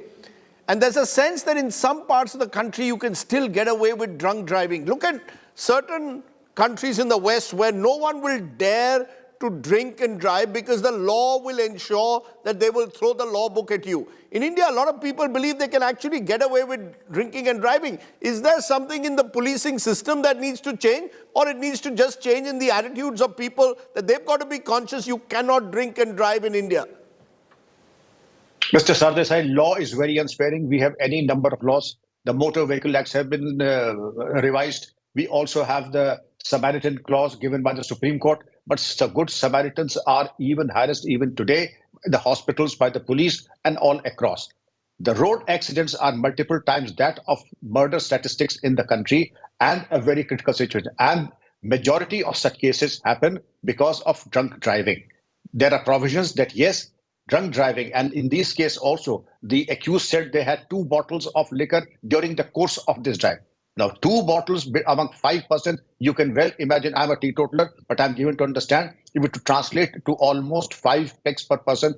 And there's a sense that in some parts of the country, you can still get away with drunk driving. Look at certain countries in the West where no one will dare to drink and drive because the law will ensure that they will throw the law book at you. In India, a lot of people believe they can actually get away with drinking and driving. Is there something in the policing system that needs to change, or it needs to just change in the attitudes of people that they've got to be conscious you cannot drink and drive in India? Mr. Sardesai, law is very unsparing. We have any number of laws. The Motor Vehicle Acts have been revised. We also have the Samaritan clause given by the Supreme Court. But good Samaritans are even harassed even today, the hospitals, by the police and all across. The road accidents are multiple times that of murder statistics in the country and a very critical situation. And majority of such cases happen because of drunk driving. There are provisions that, yes, drunk driving, and in this case also, the accused said they had 2 bottles of liquor during the course of this drive. Now, 2 bottles among 5%, you can well imagine. I'm a teetotaler, but I'm given to understand if it to translate to almost 5 pegs per person,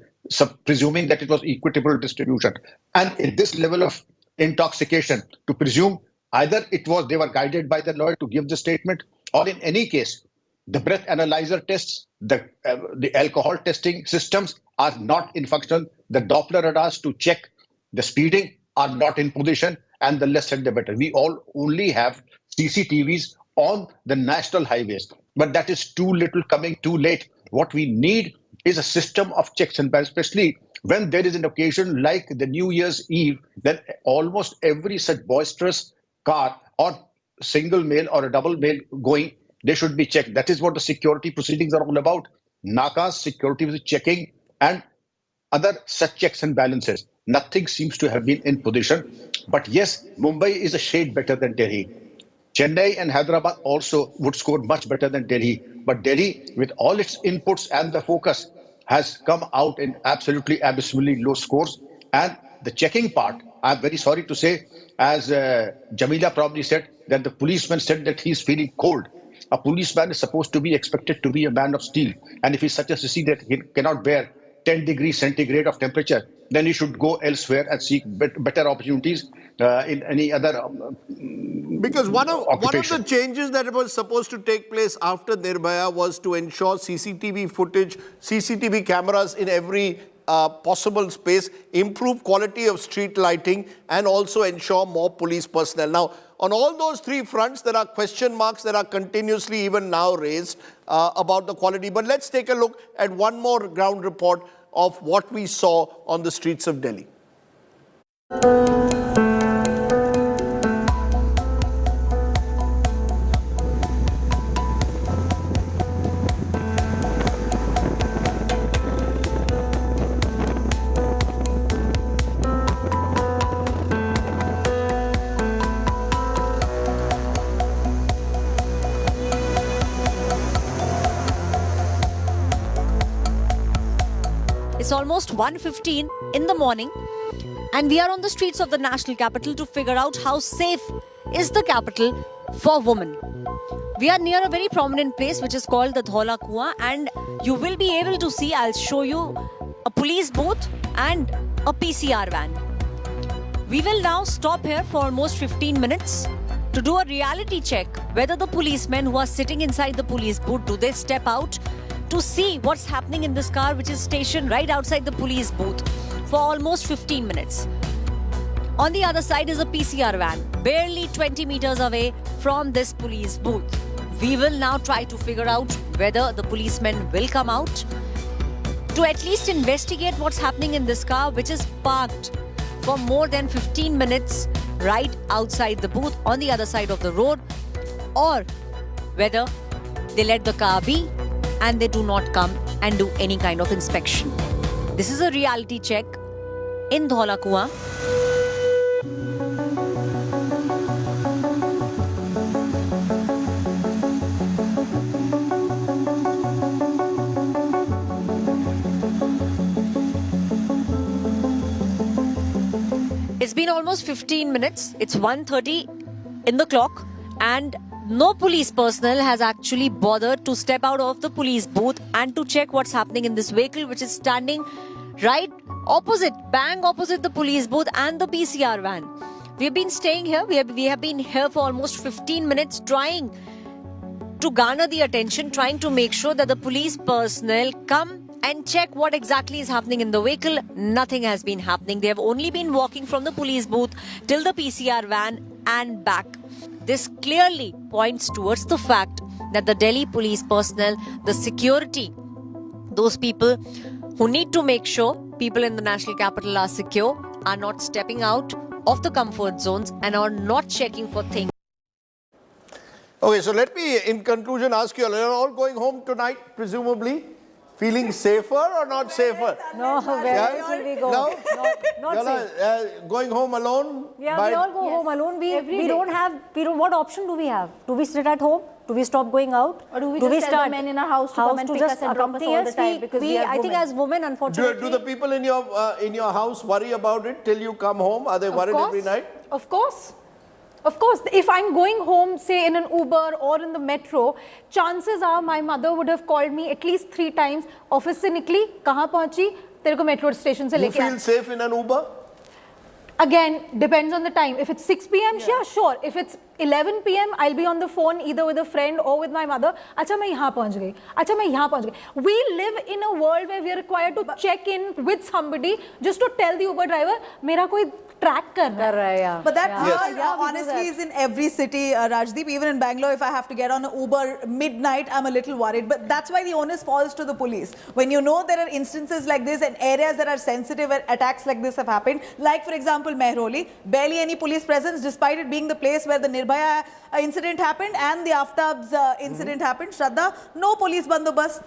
presuming that it was equitable distribution. And in this level of intoxication, to presume Either they were guided by the lawyer to give the statement, or in any case, the breath analyzer tests, the alcohol testing systems are not in function. The Doppler radars to check the speeding are not in position, and the less said the better. We all only have CCTVs on the national highways, but that is too little, coming too late. What we need is a system of checks and balances, especially when there is an occasion like the New Year's Eve, then almost every such boisterous car or single male or a double male going, they should be checked. That is what the security proceedings are all about. Nakas, security checking, and other such checks and balances. Nothing seems to have been in position. But yes, Mumbai is a shade better than Delhi. Chennai and Hyderabad also would score much better than Delhi. But Delhi, with all its inputs and the focus, has come out in absolutely abysmally low scores. And the checking part, I'm very sorry to say, as Jamila probably said, that the policeman said that he's feeling cold. A policeman is supposed to be expected to be a man of steel. And if he's such a sissy that he cannot bear 10 degrees centigrade of temperature, then he should go elsewhere and seek better opportunities in any other Because one of the changes that was supposed to take place after Nirbhaya was to ensure CCTV footage, CCTV cameras in every possible space, improve quality of street lighting, and also ensure more police personnel. Now, on all those three fronts, there are question marks that are continuously even now raised about the quality. But let's take a look at one more ground report of what we saw on the streets of Delhi. It's almost 1:15 in the morning and we are on the streets of the national capital to figure out how safe is the capital for women. We are near a very prominent place which is called the Dhaula Kuan, and you will be able to see, I'll show you, a police booth and a PCR van. We will now stop here for almost 15 minutes to do a reality check whether the policemen who are sitting inside the police booth, do they step out to see what's happening in this car which is stationed right outside the police booth for almost 15 minutes. On the other side is a PCR van, barely 20 meters away from this police booth. We will now try to figure out whether the policemen will come out to at least investigate what's happening in this car which is parked for more than 15 minutes right outside the booth on the other side of the road, or whether they let the car be and they do not come and do any kind of inspection. This is a reality check in Dhaula Kuan. It's been almost 15 minutes. It's 1:30 in the clock and no police personnel has actually bothered to step out of the police booth and to check what's happening in this vehicle which is standing right opposite, bang opposite the police booth and the PCR van. We have been staying here. We have been here for almost 15 minutes trying to garner the attention, trying to make sure that the police personnel come and check what exactly is happening in the vehicle. Nothing has been happening. They have only been walking from the police booth till the PCR van and back. This clearly points towards the fact that the Delhi police personnel, the security, those people who need to make sure people in the national capital are secure, are not stepping out of the comfort zones and are not checking for things. Okay, so let me, in conclusion, ask you, you're all going home tonight, presumably? Feeling safer or not safer? No, where else will we go? No? Not safe. Going home alone? Yeah, we all go home alone. What option do we have? Do we sit at home? Do we stop going out? Or do we just tell the men in our house to come and pick us and drop us all the time because we are I think as women, unfortunately. Do the people in your house worry about it till you come home? Are they worried every night? Of course. Of course, if I'm going home, say in an Uber or in the metro, chances are my mother would have called me at least 3 times. Office se nikli, kahan pahunchi, tere ko metro station se leke You feel safe in an Uber? Again, depends on the time. If it's 6 p.m, yeah, sure. If it's 11 p.m, I'll be on the phone either with a friend or with my mother. Acha, main yahan pahunch gayi. Acha, main yahan pahunch gayi. We live in a world where we are required to check in with somebody just to tell the Uber driver, mera koi track kar raha hai. Yeah. But that honestly is in every city, Rajdeep. Even in Bangalore, if I have to get on an Uber midnight, I'm a little worried. But that's why the onus falls to the police. When you know there are instances like this and areas that are sensitive where attacks like this have happened, like for example Mehroli, barely any police presence despite it being the place where the Nirbhaya incident happened and the Aftab's incident happened. Shraddha, no police bandobast.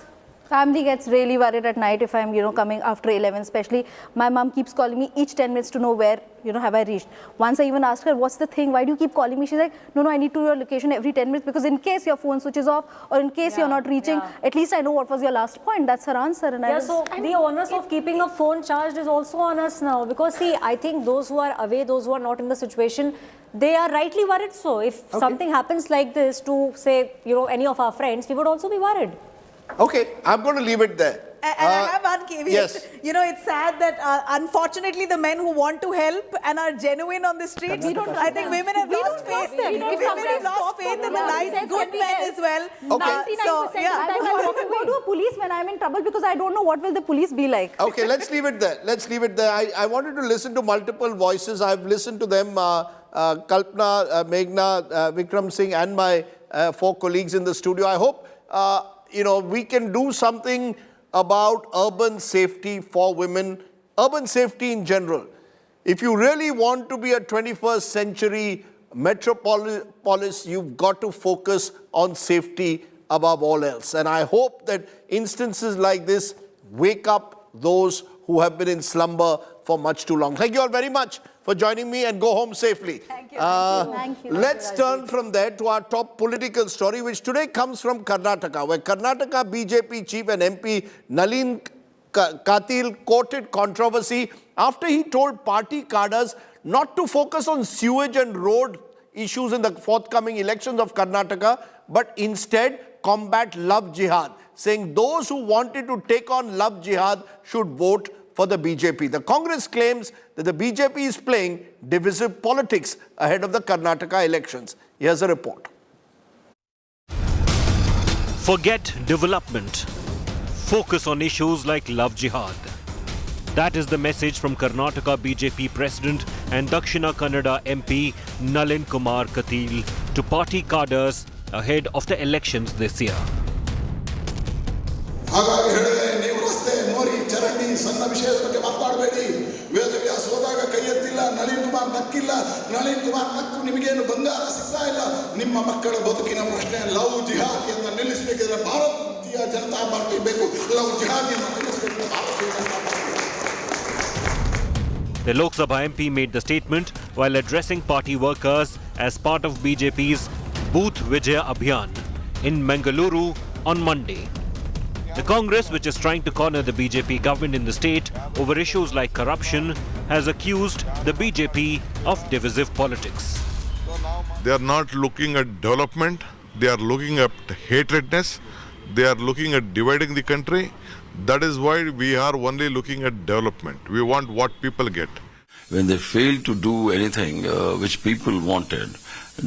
Family gets really worried at night if I'm, coming after 11, especially. My mom keeps calling me each 10 minutes to know where, have I reached. Once I even asked her, what's the thing? Why do you keep calling me? She's like, no, I need to know your location every 10 minutes because in case your phone switches off or in case you're not reaching, at least I know what was your last point. That's her answer. And so the onus of keeping a phone charged is also on us now because see, I think those who are away, those who are not in the situation, they are rightly worried. So if something happens like this to say, any of our friends, we would also be worried. Okay, I'm going to leave it there. And I have one caveat. Yes. It's sad that unfortunately the men who want to help and are genuine on the streets, I think women have lost faith. Women have lost faith in the nice, good men as well. 99% of the time I want to go to a police when I'm in trouble because I don't know what will the police be like. Okay, let's leave it there. Let's leave it there. I wanted to listen to multiple voices. I've listened to them, Kalpana, Meghna, Vikram Singh and my 4 colleagues in the studio. I hope we can do something about urban safety for women, urban safety in general. If you really want to be a 21st century metropolis, you've got to focus on safety above all else. And I hope that instances like this wake up those who have been in slumber for much too long. Thank you all very much for joining me and go home safely. Thank you. Thank you. Let's turn from there to our top political story, which today comes from Karnataka, where Karnataka BJP chief and MP Nalin Katil courted controversy after he told party cadres not to focus on sewage and road issues in the forthcoming elections of Karnataka, but instead combat love jihad, saying those who wanted to take on love jihad should vote for the BJP. The Congress claims that the BJP is playing divisive politics ahead of the Karnataka elections. Here's a report. Forget development. Focus on issues like love jihad. That is the message from Karnataka BJP President and Dakshina Kannada MP Nalin Kumar Katil to party cadres ahead of the elections this year. ಹಾಗಾಗಿ ಹೇಳಿದೆ ನೀವು ರಸ್ತೆ ಮೋರಿ ಚರಂಡಿ ಸಣ್ಣ ವಿಷಯದ ಬಗ್ಗೆ ಮಾತಾಡಬೇಡಿ ವೇದವ್ಯಾಸ ಹೋದಾಗ ಕೈ ಎತ್ತಿಲ್ಲ ನಳಿನ್ ಕುಮಾರ್ ನಕ್ಕಿಲ್ಲ ನಳಿನ್ ಕುಮಾರ್ ನಕ್ಕು ನಿಮಗೇನು ಬಂಗಾರ ಸಿಗ್ತಾ ಇಲ್ಲ ನಿಮ್ಮ ಮಕ್ಕಳ ಬದುಕಿನ ಪ್ರಶ್ನೆ ಲವ್ ಜಿಹಾದ್ ಎಂದು ನಿಲ್ಲಿಸಬೇಕಿದ್ರೆ ಭಾರತೀಯ ಜನತಾ ಪಾರ್ಟಿ ಬೇಕು ಲವ್ ಜಿಹಾದ್ ಎಂದು ನಿಲ್ಲಿಸಬೇಕಿದ್ರೆ ಭಾರತೀಯ Janata party. The Lok Sabha MP made the statement while addressing party workers as part of BJP's Booth Vijaya Abhiyan in Mangaluru on Monday. The Congress, which is trying to corner the BJP government in the state over issues like corruption, has accused the BJP of divisive politics. They are not looking at development, they are looking at hatredness, they are looking at dividing the country. That is why we are only looking at development. We want what people get. When they fail to do anything which people wanted,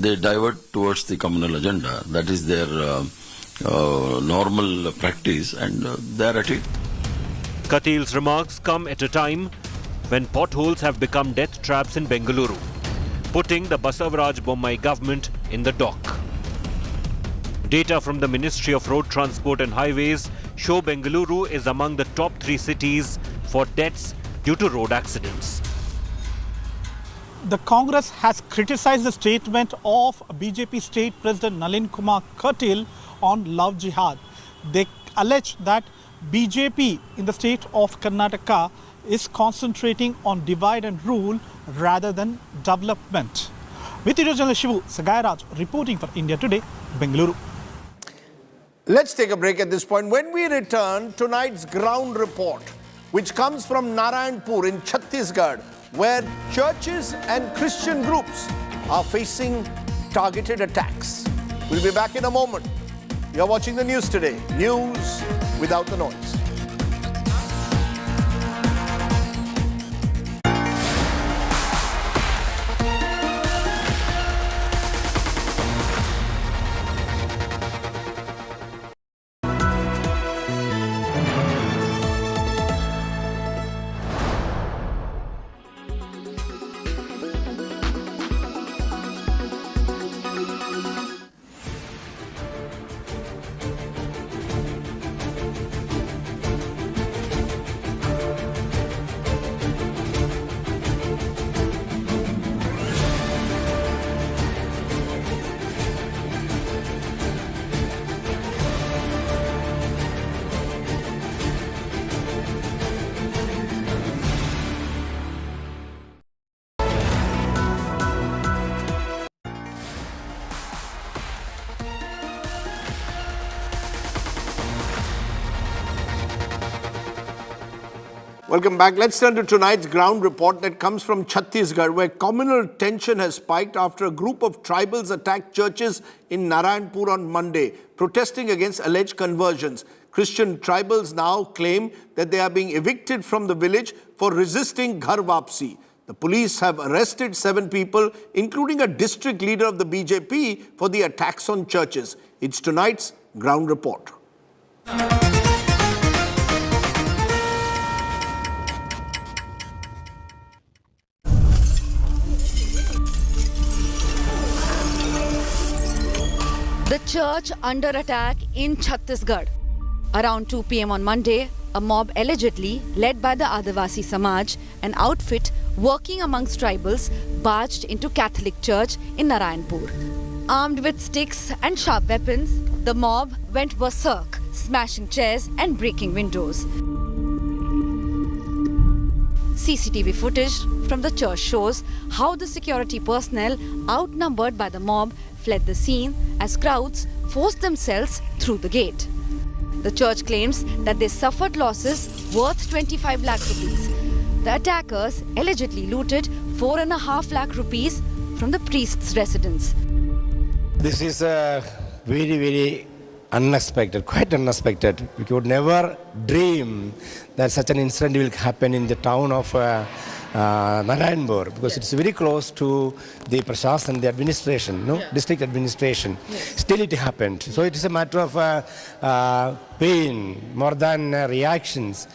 they divert towards the communal agenda. That is their normal practice and they are at it. Katil's remarks come at a time when potholes have become death traps in Bengaluru, putting the Basavaraj Bommai government in the dock. Data from the Ministry of Road Transport and Highways show Bengaluru is among the top 3 cities for deaths due to road accidents. The Congress has criticized the statement of BJP State President Nalin Kumar Katil on love jihad. They allege that BJP in the state of Karnataka is concentrating on divide and rule rather than development. With video journalist Shivu Sagayaraj reporting for India Today, Bengaluru. Let's take a break at this point. When we return, tonight's ground report, which comes from Narayanpur in Chhattisgarh, where churches and Christian groups are facing targeted attacks. We'll be back in a moment. You're watching the news today. News without the noise. Welcome back. Let's turn to tonight's ground report that comes from Chhattisgarh, where communal tension has spiked after a group of tribals attacked churches in Narayanpur on Monday, protesting against alleged conversions. Christian tribals now claim that they are being evicted from the village for resisting Ghar Wapsi. The police have arrested 7 people, including a district leader of the BJP, for the attacks on churches. It's tonight's ground report. The church under attack in Chhattisgarh. Around 2 p.m. on Monday, a mob allegedly led by the Adivasi Samaj, an outfit working amongst tribals, barged into Catholic church in Narayanpur. Armed with sticks and sharp weapons, the mob went berserk, smashing chairs and breaking windows. CCTV footage from the church shows how the security personnel, outnumbered by the mob, fled the scene as crowds forced themselves through the gate. The church claims that they suffered losses worth 25 lakh rupees. The attackers allegedly looted 4.5 lakh rupees from the priest's residence. This is very unexpected, quite unexpected. We could never dream that such an incident will happen in the town of Narayanpur, because it's very close to the Prashasan, the administration, district administration. Still it happened. So it is a matter of pain more than reactions.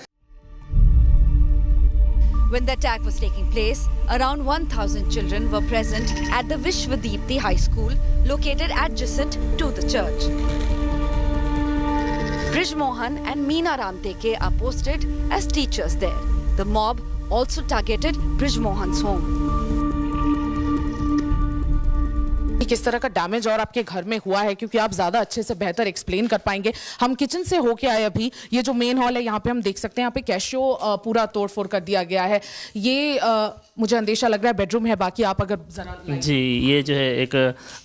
When the attack was taking place, around 1,000 children were present at the Vishwadipti High School, located adjacent to the church. Brij Mohan and Meena Ramteke are posted as teachers there. The mob also targeted Brij Mohan's home. किस तरह का damage और आपके घर में हुआ है, क्योंकि आप ज़्यादा अच्छे से बेहतर एक्सप्लेन कर पाएंगे. हम किचन से होके आए अभी. ये जो मेन हॉल है यहाँ पे हम देख सकते हैं, यहाँ पे कैशियो पूरा तोड़फोड़ कर दिया गया है. ये मुझे अंदेशा लग रहा है बेडरूम है. बाकी आप अगर जरा जी, ये जो है एक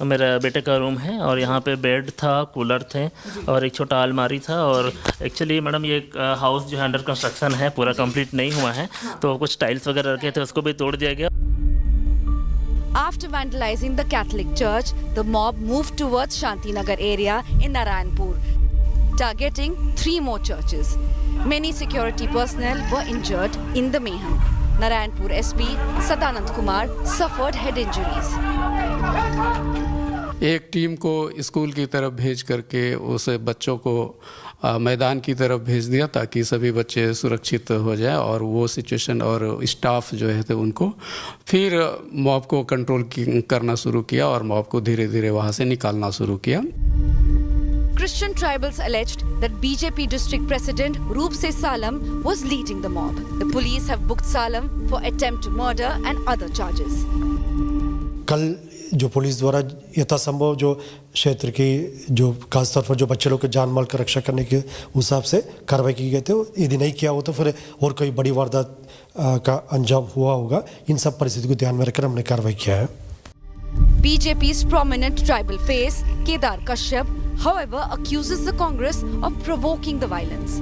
मेरा बेटे का रूम है और यहाँ पे बेड था, कूलर थे और एक छोटा अलमारी था. और एक्चुअली मैडम ये हाउस जो है अंडर कंस्ट्रक्शन है, पूरा कंप्लीट नहीं हुआ है, तो कुछ टाइल्स वगैरह रखे थे, उसको भी तोड़ दिया गया. After vandalizing the Catholic church, the mob moved towards Shantinagar area in Narayanpur, targeting 3 more churches. Many security personnel were injured in the mayhem. Narayanpur SP Sadanand Kumar suffered head injuries. एक team को school की तरफ भेज करके उस बच्चों को मैदान की तरफ भेज दिया ताकि सभी बच्चे सुरक्षित हो जाए, और वो सिचुएशन और स्टाफ जो है तो उनको फिर मॉब को कंट्रोल करना शुरू किया और मॉब को धीरे धीरे वहाँ से निकालना शुरू किया. Christian tribals alleged that BJP district president Roop Se Salam was leading the mob. The police have booked Salam for attempt to murder and other charges. कल जो पुलिस द्वारा यथासंभव जो क्षेत्र की जो खासतौर पर जो बच्चे लोग के जान माल की रक्षा करने के हिसाब से कार्रवाई की गई थी, यदि नहीं किया हो तो फिर और कोई बड़ी वारदात का अंजाम हुआ होगा. इन सब परिस्थिति को ध्यान में रखकर हमने कार्रवाई किया है. BJP's prominent tribal face, Kedar Kashyap, however, accuses the Congress of provoking the violence.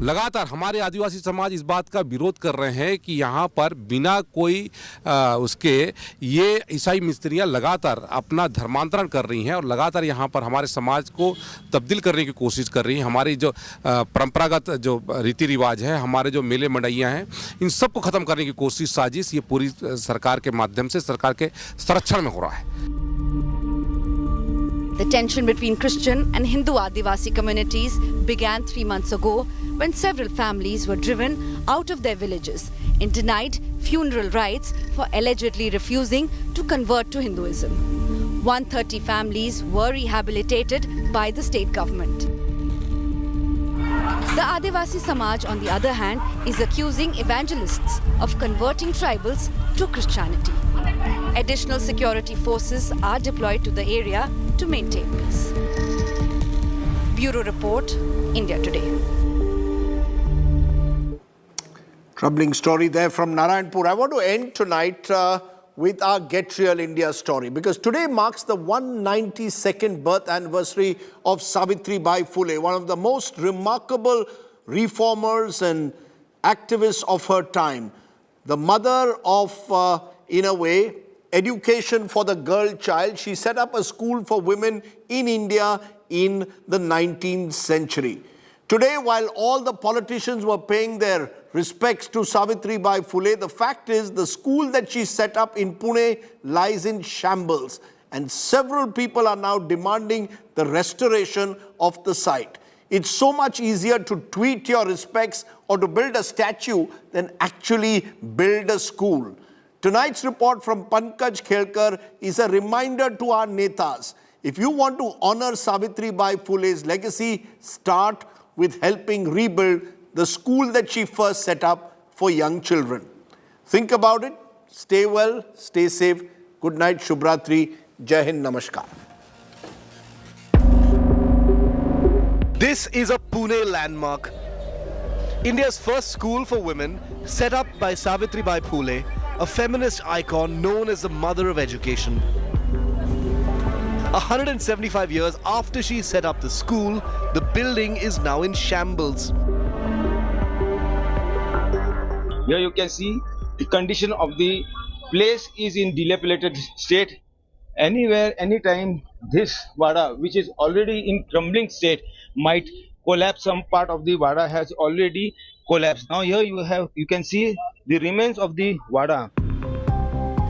लगातार हमारे आदिवासी समाज इस बात का विरोध कर रहे हैं कि यहाँ पर बिना कोई उसके ये ईसाई मिस्त्रियाँ लगातार अपना धर्मांतरण कर रही हैं और लगातार यहाँ पर हमारे समाज को तब्दील करने की कोशिश कर रही हैं. हमारी जो परंपरागत जो रीति रिवाज है, हमारे जो मेले मंडैयाँ हैं, इन सबको ख़त्म करने की कोशिश, साजिश ये पूरी सरकार के माध्यम से सरकार के संरक्षण में हो रहा है. The tension between Christian and Hindu Adivasi communities began 3 months ago when several families were driven out of their villages and denied funeral rites for allegedly refusing to convert to Hinduism. 130 families were rehabilitated by the state government. The Adivasi Samaj, on the other hand, is accusing evangelists of converting tribals to Christianity. Additional security forces are deployed to the area to maintain peace. Bureau Report, India Today. Troubling story there from Narayanpur. I want to end tonight with our Get Real India story, because today marks the 192nd birth anniversary of Savitribai Phule, one of the most remarkable reformers and activist of her time, the mother of, in a way, education for the girl child. She set up a school for women in India in the 19th century. Today, while all the politicians were paying their respects to Savitribai Phule, the fact is the school that she set up in Pune lies in shambles, and several people are now demanding the restoration of the site. It's so much easier to tweet your respects or to build a statue than actually build a school. Tonight's report from Pankaj Khelkar is a reminder to our netas. If you want to honor Savitribai Phule's legacy, start with helping rebuild the school that she first set up for young children. Think about it. Stay well, stay safe. Good night, Shubhratri. Jai Hind, Namaskar. This is a Pune landmark. India's first school for women, set up by Savitribai Phule, a feminist icon known as the mother of education. 175 years after she set up the school, the building is now in shambles. Here you can see the condition of the place is in dilapidated state. Anywhere, anytime, this Wada, which is already in crumbling state, might collapse. Some part of the Wada has already collapsed. Now here you can see the remains of the Wada.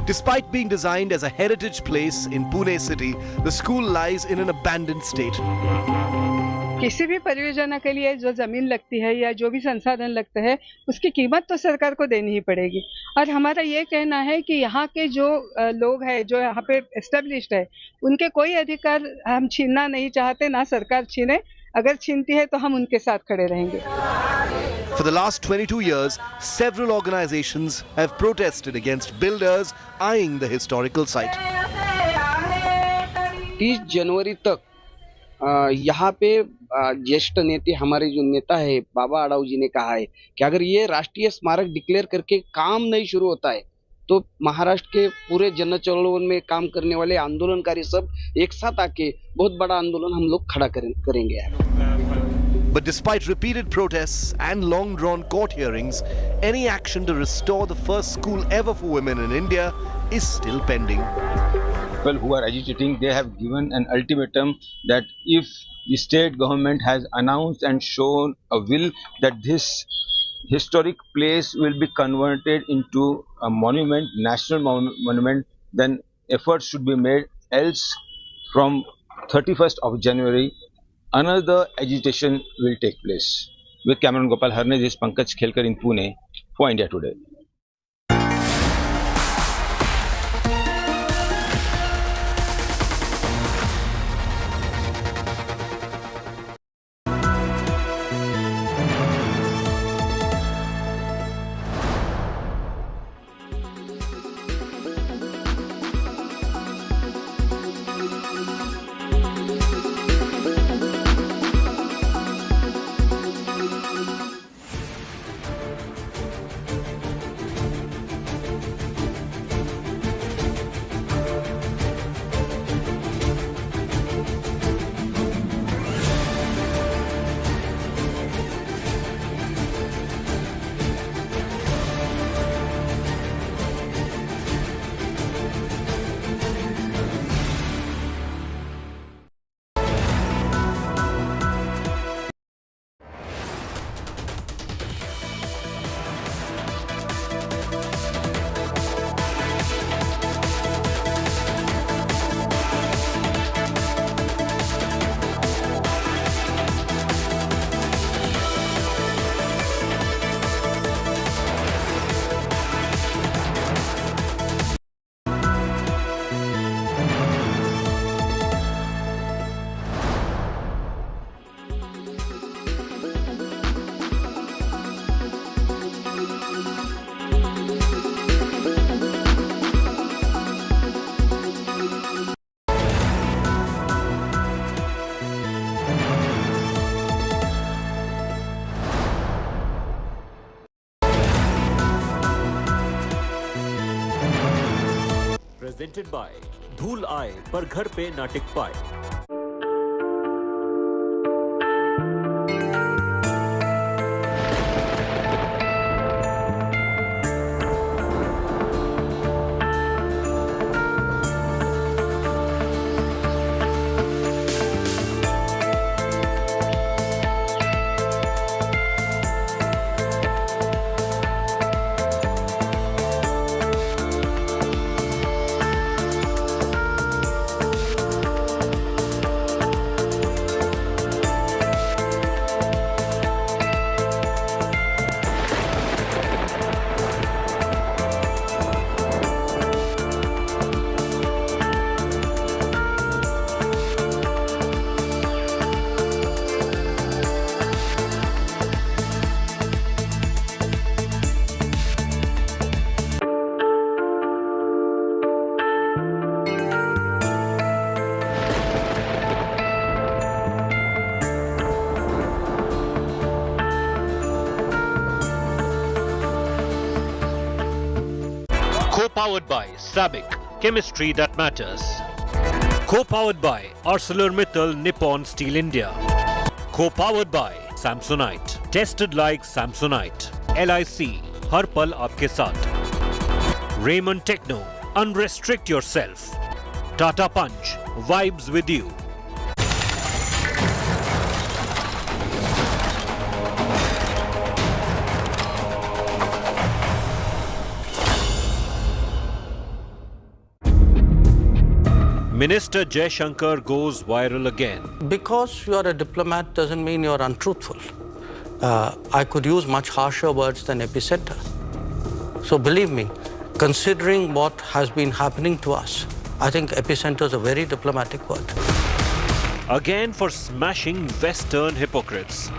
Despite being designed as a heritage place in Pune city, the school lies in an abandoned state. किसी भी परियोजना के लिए जो जमीन लगती है या जो भी संसाधन लगते हैं उसकी कीमत तो सरकार को देनी ही पड़ेगी और हमारा ये कहना है कि यहाँ के जो लोग हैं जो यहाँ पे एस्टेब्लिश्ड है उनके कोई अधिकार हम छीनना नहीं चाहते ना सरकार छीने अगर छीनती है तो हम उनके साथ खड़े रहेंगे. For the last 22 years, several organizations have protested against builders eyeing the historical site. 30 जनवरी तक यहाँ पे ज्येष्ठ नेता हमारे जो नेता है बाबा अडाव जी ने कहा है कि अगर ये राष्ट्रीय स्मारक डिक्लेयर करके काम नहीं शुरू होता है तो महाराष्ट्र के पूरे जन चौलन में काम करने वाले आंदोलनकारी सब एक साथ आके बहुत बड़ा आंदोलन हम लोग खड़ा करेंगे. But despite repeated protests and long-drawn court hearings, any action to restore the first school ever for women in India is still pending. People who are agitating, they have given an ultimatum that if the state government has announced and shown a will that this historic place will be converted into a monument, national monument, then efforts should be made. Else, from 31st of January, another agitation will take place. With cameraman Gopal Harne, this is Pankaj Khelkar in Pune for India Today. Presented by धूल आए पर घर पे ना टिक पाए. Co-powered by SABIC, chemistry that matters. Co-powered by ArcelorMittal Nippon Steel India. Co-powered by Samsonite. Tested like Samsonite. LIC, हर पल आपके साथ. Raymond Techno, unrestrict yourself. Tata Punch, vibes with you. Minister Jai Shankar goes viral again. Because you are a diplomat doesn't mean you're untruthful. I could use much harsher words than epicenter. So believe me, considering what has been happening to us, I think epicenter is a very diplomatic word. Again for smashing Western hypocrites.